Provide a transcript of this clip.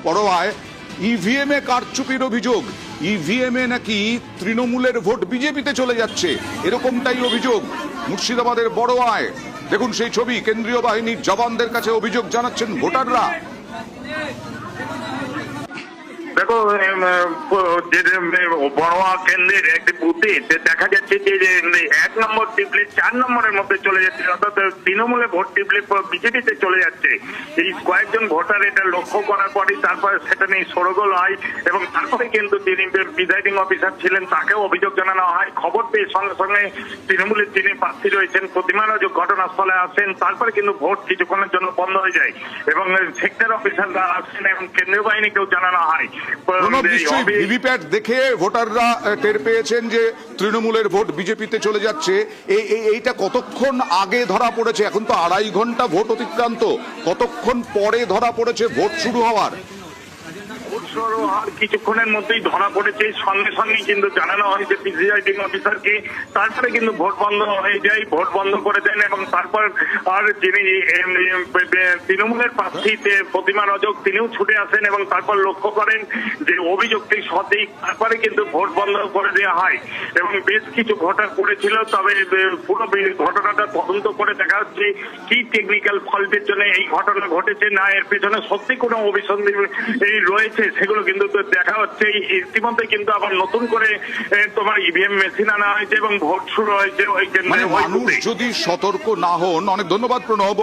পড়োয়ায় EVM এ কারচুপির অভিযোগ। EVM এ নাকি তৃণমূলের ভোট বিজেপিতে চলে যাচ্ছে, এরকমটাই অভিযোগ মুর্শিদাবাদের বড়োয়ায়। দেখুন সেই ছবি, কেন্দ্রীয় বাহিনীর জওয়ানদের কাছে অভিযোগ জানাচ্ছেন ভোটাররা। দেখো বড়োয়া কেন্দ্রের একটি বুথে দেখা যাচ্ছে যে 1 নম্বর টিপলে 4 নম্বরের মধ্যে চলে যাচ্ছে, অর্থাৎ তৃণমূলে ভোট টিপলে বিজেপিতে চলে যাচ্ছে। এই কয়েকজন ভোটার এটা লক্ষ্য করার পরই তারপরে সেটা নিয়ে সরগোল হয় এবং তারপরে কিন্তু যিনি প্রিজাইডিং অফিসার ছিলেন তাকেও অভিযোগ জানানো হয়। খবর পেয়ে সঙ্গে সঙ্গে তৃণমূলের যিনি প্রার্থী রয়েছেন প্রতিমা রাজক ঘটনাস্থলে আসেন। তারপরে কিন্তু ভোট কিছুক্ষণের জন্য বন্ধ হয়ে যায় এবং সেক্টর অফিসাররা আসেন এবং কেন্দ্রীয় বাহিনীকেও জানানো হয়। ভিভিপ্যাট দেখে ভোটাররা টের পেয়েছেন যে তৃণমূলের ভোট বিজেপিতে চলে যাচ্ছে। এইটা কতক্ষণ আগে ধরা পড়েছে? এখন তো 2.5 ঘন্টা ভোট অতিক্রান্ত, কতক্ষণ পরে ধরা পড়েছে ভোট শুরু হওয়ার? কিছুক্ষণের মধ্যেই ধরা পড়েছে, সঙ্গে সঙ্গে কিন্তু জানানো হয়েছে প্রিজাইডিং অফিসারকে। তারপরে কিন্তু ভোট বন্ধ হয়ে যায়, ভোট বন্ধ করে দেন এবং তারপর আর যিনি তৃণমূলের প্রার্থী প্রতিমা রজক তিনিও ছুটে আসেন এবং তারপর লক্ষ্য করেন যে অভিযোগটি সঠিক। তারপরে কিন্তু ভোট বন্ধ করে দেওয়া হয় এবং বেশ কিছু ভোটার পড়েছিল। তবে পুরো ঘটনাটা তদন্ত করে দেখা হচ্ছে কি টেকনিক্যাল ফল্টের জন্য এই ঘটনা ঘটেছে, না এর পেছনে সত্যি কোনো অভিসন্ধি রয়েছে সেগুলো কিন্তু দেখা হচ্ছে। ইতিমধ্যে কিন্তু আবার নতুন করে তোমার ইভিএম মেশিন আনা হয়েছে এবং ভোট শুরু হয়েছে ওই কেন্দ্রে। মানুষ যদি সতর্ক না হন। অনেক ধন্যবাদ প্রণব।